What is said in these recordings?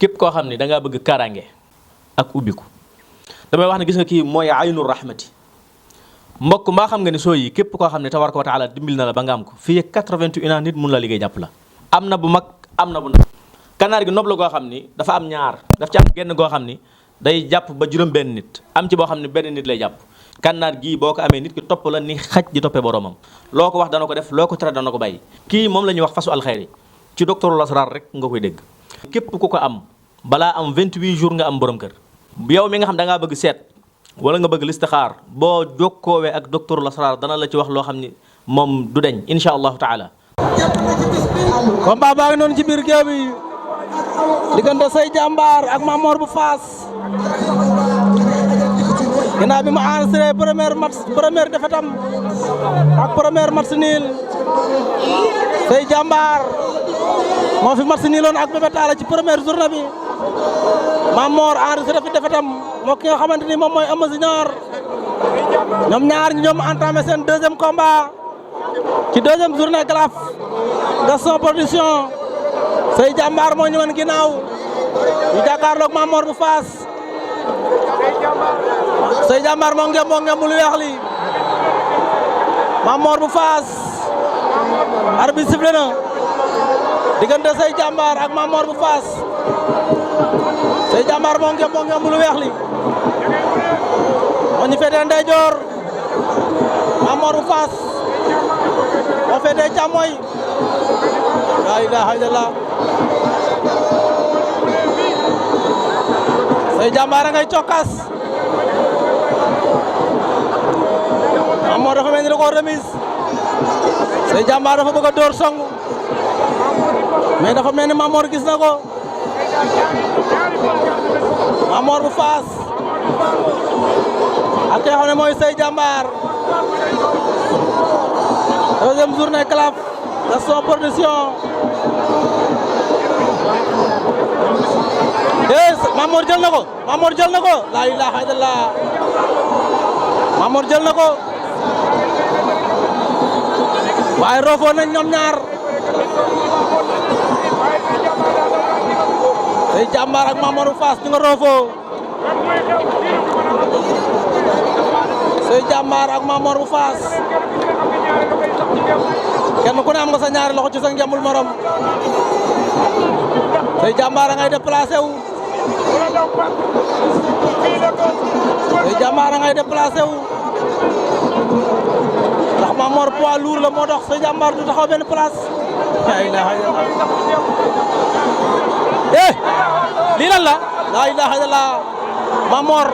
képp koo xam ne da ngaa bëgg kaaraange ak ubbiku damay wax ne gis nga kii mooy aynul rahmati mbokk mbaa xam nga ne soo yi képp koo xam ne tabaraka wa taala dimbil na la ba nga am ko fii 81 ans nit mun la liggéey jàpp la am na bu mag am na bu ndaw kanaar gi nopp la goo xam ni dafa am ñaar daf ci am genn goo xam ni day jàpp ba juróom benn nit am ci boo xam ne benn nit lay jàpp kanaar gii boo ko amee nit ki topp la ni xaj di toppee boromam loo ko wax dana ko def loo ko tere dana ko bàyyi kii moom la ñuy wax fasu alxayri ci docteur Lasrar rek nga koy dégg képp ku ko am balaa am 28 jours nga am borom kër yow mi nga xam da ngaa bëgg seet wala nga bëgg listixaar boo jokkoowee ak docteur Lasrar dana la ci wax loo xam ni moom du deñ insha allahu taala. combat baa ngi noonu ci biir géew bi diggante Sey Jàmbaar ak Mamor bu Faas ginnaaw bi mu enregistré première défaite am ak première match nul Sey Jàmbaar moo fi match niloon ak Bébé Talla ci première journée bi Mamor enregistré fi défaite am moo ki nga xamante ni moom mooy Eumeu Junior ñoom ñaar ñoom entamé seen deuxième combat ci deuxième journée Galaf Gaston Production Sey Jàmbaar moo ñëwoon ginnaaw ñu jàkkaarloog Mamor bu Faas Sey Jàmbaar moo ngem lu weex li Mamor bu Faas arbitre sifflé na diggante Sey Jàmbaar ak Mamor bu Faas Sey Jàmbaar moo ngem lu weex li moo ñu féetee ndeyjoor Mamor bu Faas moo féetee càmmoñ la ilaha illallah Sey Jàmbaar a ngay cokkas Mamor dafa mel ni da koo remise Sey Jàmbaar dafa bëgg a door song mais dafa mel ni Mamor gis na ko Mamor bu Faas ak ki nga xam ne mooy Sey Jàmbaar deuxième journée Galaf Gaston Production Mamor jël na ko la ilaha illallah Mamor jël na ko waaye roofoo nañ ñoom ñaar Sey Jàmbaar ak Mamor bu Faas ñu nga roofoo Sey Jàmbaar ak Mamor bu Faas kenn ku ne am nga sa ñaari loxo ci sa ngembul morom Sey Jàmbaar a ngay déplacé wu Sey Jàmbaar a ngay déplacé wu ndax Mamor poids lourd la moo tax Sey Jàmbaar du taxaw benn place la ilaha illallah lii lan la ilaha illallah Mamor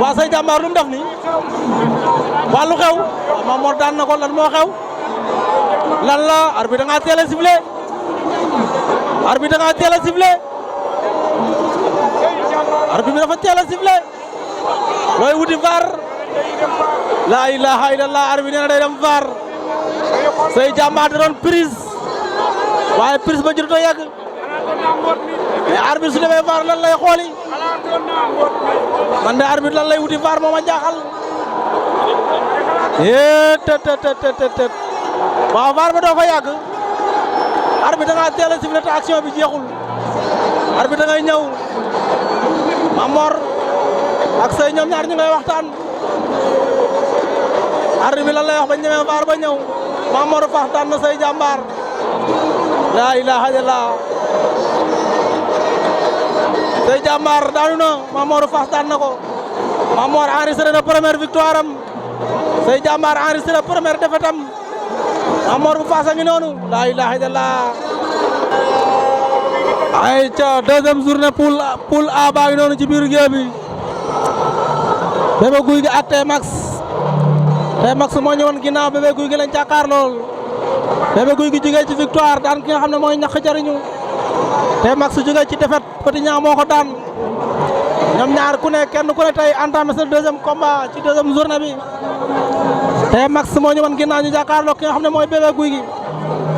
waa Sey Jàmbaar lu mu def nii waa lu xew Mamor daan na ko lan moo xew lan la arbitre da nga teel a sifflé arbitre da nga teel a sifflé arbitre bi dafa teel a sifflé looy wuti VAR la ilaha illallah arbitre nee na day dem VAR Sey Jàmbaar da doon prise waaye prise ba jotut a yegg mais arbitre su demee VAR lan lay xooli man de arbitre lan lay wuti VAR moo ma jaaxal tet waaw VAR ba doo fa yàgg arbitre da nga teel a sifflé te action bi jeexul arbitre da ngay ñëw Mamor ak Sey ñoom ñaar ñu ngay waxtaan arbitre bi lan lay wax ba ñëwee VAR ba ñëw Mamor Faas daan na Sey Jàmbaar la ilaha illallah Sey Jàmbaar daanu na Mamor Faas daan na ko Mamor enregistré na première victoire am Sey Jàmbaar enregistré première défaite am Mamor bu Faas a ngi noonu la ilaha illallah ay ca deuxième journée poule A baa ngi noonu ci biir géew bi Bébé Gouy Gui ak T-Max moo ñëwoon ginnaaw Bébé Gouy Gui lañ jàkkaar lool Bébé Gouy Gui jógee ci victoire daan ki nga xam ne mooy ñàkk jariñu T-Max jógee ci défaite Petit Niang moo ko daan ñoom ñaar ku ne kenn ku ne tey entamé sa deuxième combat ci deuxième journée bi T-Max moo ñëwoon ginnaaw ñu jàkkaarloo ki nga xam ne mooy Bébé Gouy Gui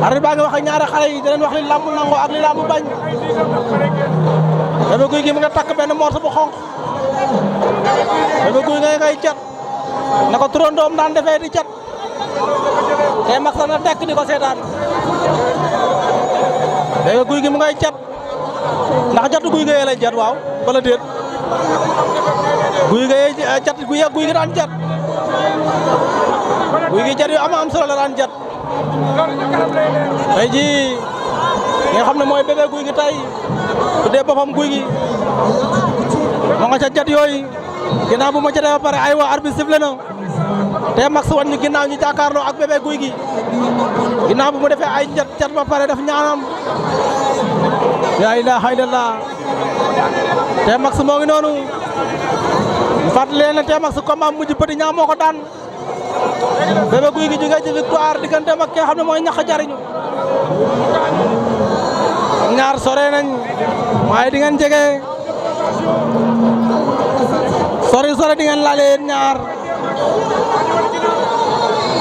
arbitre baa ngi wax ak ñaari xale yi di leen wax li làmb nango ak li làmb bañ Bébé Gouy Gui mu nga takk benn morceau bu xonq Bébé Gouy Gui ngay cat na ko turandoom daan defee di cat T-Max na tekk di ko seetaan Bébé Gouy Gui mu ngay cat ndax jatu guy ga lay jat waaw wala déet guy ga jat guy gi daan jat guy gi jat yu am solo la daan jat tey ji nga xam ne mooy bébé guy gi tey tuddee boppam guy gi moo nga ca jat yooyu ginnaaw bu ma jatee ba pare ay wa arbitre sifflé na te max wan ñu ginnaaw ñu jàkkaarloo ak bébé guy gi ginnaaw bu mu defee ay jat ba pare daf ñaanam la ilaha illallah te max moo ngi noonu fàttali leen ne te max combat mujj Petit Niang moo ko daan bébé guy gi jógee ci victoire diggante ak ki nga xam ne mooy ñax jariñu ñaar sore nañ waaye di ngeen jege sore di ngeen laale yéen ñaar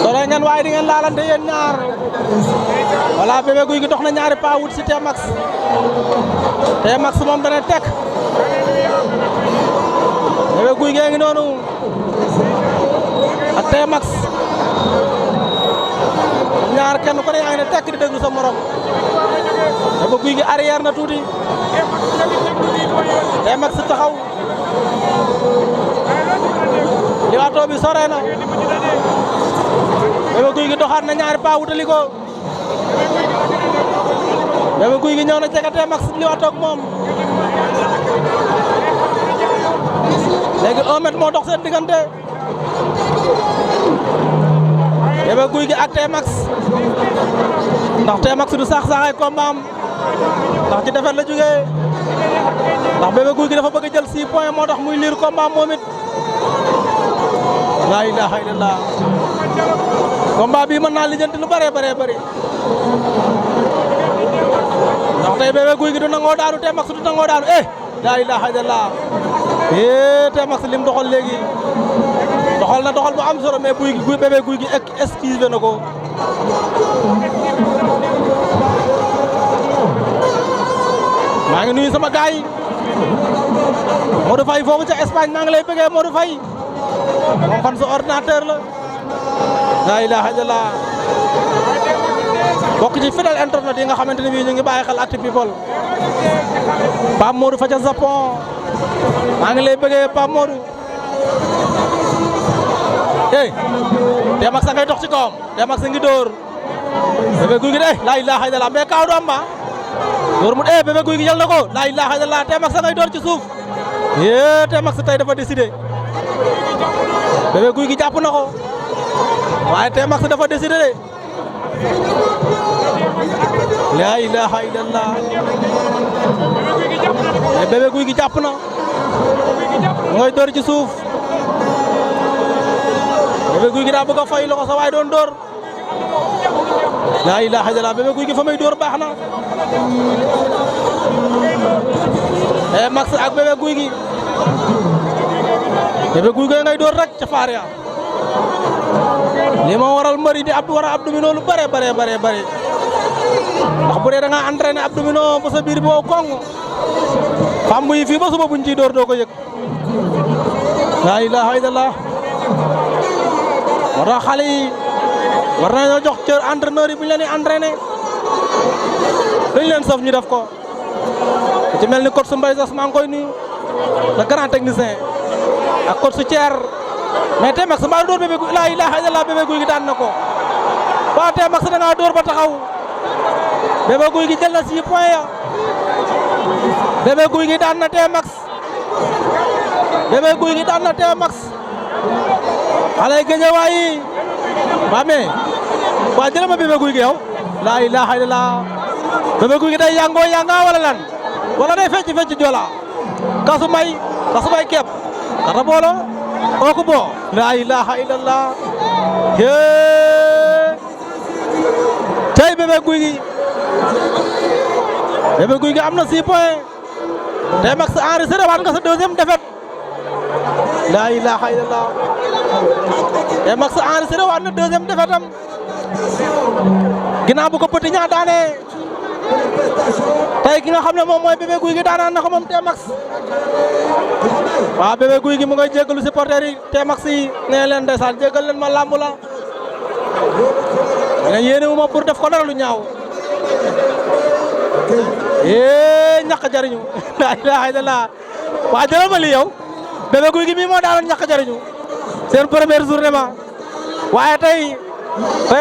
sore ngeen waaye di ngeen laalante yéen ñaar voilà bébé guy gi dox na ñaari pas wut si T-Max moom dana tek bébé guy gi ngi noonu ak T-Max ñaar kenn ko ne yaa ngi ne tekk di déglu sa morom bébé guy gi arrière na tuuti T-Max taxaw liwaatoo bi sore na bébé guy gi doxaat na ñaari pas wutali ko bébé guy gi ñëw na jege T-Max liwaatoo ak moom léegi 1 mètre moo dox seen diggante bébé guy gi ak T-Max ndax T-Max du saax-saaxay combat am ndax ci defet la jógee ndax bébé guy gi dafa bëgg a jël 6 points moo tax muy liir combat am moom it la ilaha illallah combat bii mën naa lijjanti lu bëree ndax tey bébé guy gi du nangoo daanu T-Max du nangoo daanu la ilaha illallah T-Max lim doxal léegi doxal na doxal bu am solo mais bébé guy gi esquivé na ko maa ngi nuyu sama gaay yi Modou Faye foofu ca Espagne maa ngi lay bëggee Modou Faye moom fan sa ordinateur la ilaha illallah bokk ci fidèle internet yi nga xamante ne bii ñu ngi bàyyi xel Actu People Pape Modou fa ca Japon maa ngi lay bëggee Pape Modou T-Max ngay dox ci kawam T-Max ngi dóor bébé guy gi de la ilaha illallah mais kaw du am ba dóor mu bébé guy gi jël na ko la ilaha illallah T-Max ngay dóor ci suuf T-Max tey dafa décidé bébé guy gi jàpp na ko waaye T-Max dafa décidé de la ilaha illallah bébé guy gi jàpp na ngay dóor ci suuf bébé guy gi daa bëgg a fay loxo sa waay doon dóor la ilaha illallah bébé guy gi fa may dóor baax na T-Max ak bébé guy gi ngay dóor rek ca faar ya li ma waral mbëri di war a abdominaux lu bare ndax bu dee da nga entraîné abdominaux ba sa biir bi wow koŋ fam yi fii ba suba buñ ciy dóor doo ko yëg la ilaha illallah moo tax xale yi war nañoo jox cër entraîneur yi bu ñu leen di entraîné dañ leen saf ñu def ko ci mel ni coach Mbaye Sass maa ngi koy nuyu le grand technicien ak coach Thier mais T-Max mbaa dóor bébé guy la ilaha illallah bébé guy gi daan na ko waaw T-Max da ngaa dóor ba taxaw bébé guy gi jël na 6 points ya bébé guy gi daan na T-Max bébé guy gi daan na T-Max xale yi gëj a waayi waa mais waa jëlee ma bébé guy gi yow la ilaha illallah bébé guy gi day yàngoo yàngaa wala lan wala day fecc jola kasu may kepp kata boolo oku bo la ilaha illallah tey bébé guy gi am na 6 points T-Max enregistré waat nga sa deuxième défaite la ilaha illallah T-Max enregistré waat na deuxième défaite am ginnaaw bu ko Petit Niang daane tey ki nga xam ne moom mooy bébé guy gi daanaan na ko moom T-Max waaw bébé guy gi mu ngay jéggalu supporter yi T-Max yi nee leen ndeysaan jéggal leen ma làmb la ne yéene wu ma pour def ko dara lu ñaaw ñàkk jariñu la ilaha illallah waa jëlal ma lii yow Bébé Gouy Gui mii moo daanoon ñàkk jariñu seen première journée ma waaye tey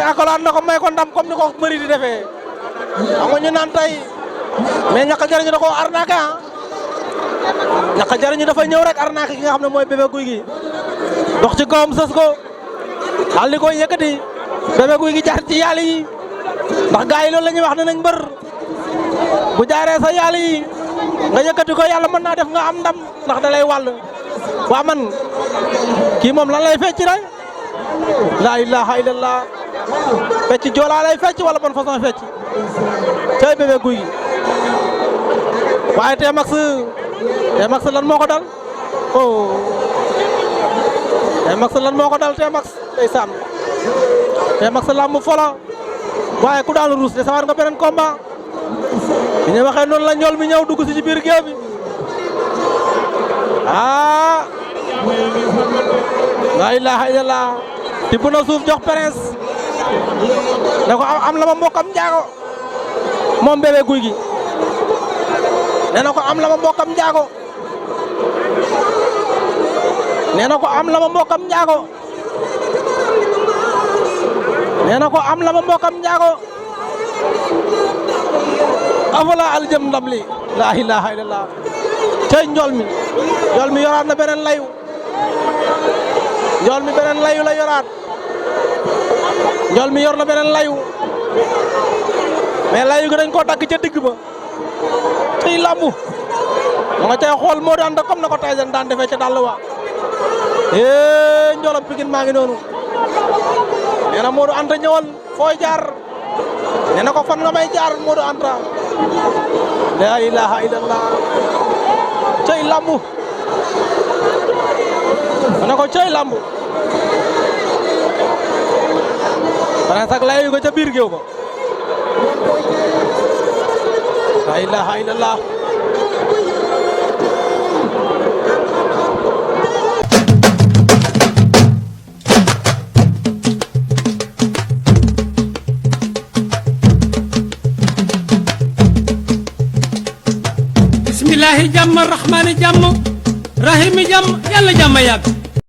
akolaat na ko may ko ndam comme ni ko mëri di defee xam nga ñu naan tey mais ñàkk jariñu da koo arnaqué ñàkk jariñu dafa ñëw rek arnaqué ki nga xam ne mooy Bébé Gouy Gui dox ci kawam sës ko daal di koy yëkkati Bébé Gouy Gui jaar ci yàlla yi ndax gars yi loolu la ñuy wax ne nañ mbër bu jaaree sa yàlla yi nga yëkkati ko yàlla mën naa def nga am ndam ndax da lay wàll waa man kii moom lan lay fecc rek la ilaha illallah fecc joolaa lay fecc wala ban façon fecc tey Bébé Gouy Gui waaye T-Max lan moo ko dal oh T-Max lan moo ko dal T-Max ndeysaan T-Max lamb fola waaye ku daanu ruus de sawar nga beneen combat bi ñu waxee noonu la ñool mi ñëw dugg si ci biir géew bi la ilaha illallah tibb na suuf jox Prince ne ko am la ma mbokkam njaago moom Bébé Gouy Gui nee na ko am la ma mbokkam njaago nee na ko am la ma mbokkam njaago nee na ko am la ma mbokkam njaago afala aljëm ndam li la ilaha illallah tey njool mi yoraat na beneen layu njool mi beneen layu la yoraat njool mi yor na beneen layu mais layu gi dañ koo dagg ca digg ba tey lambu ma nga cay xool moo daan da comme na ko Tyson daan defee ca dàll wa njoolam Pikine maa ngi noonu nee na Modou Anta ñëwal fooy jaar nee na ko fan nga may jaar Modou Anta la ilaha illallah cey lambu ma ne ko cey lambu Prince sax layu ko ca biir géew ba la ilaha illallah bismillahi jàmm rahmaani jàmm rahimi jàmm yàlla jàmm yàgg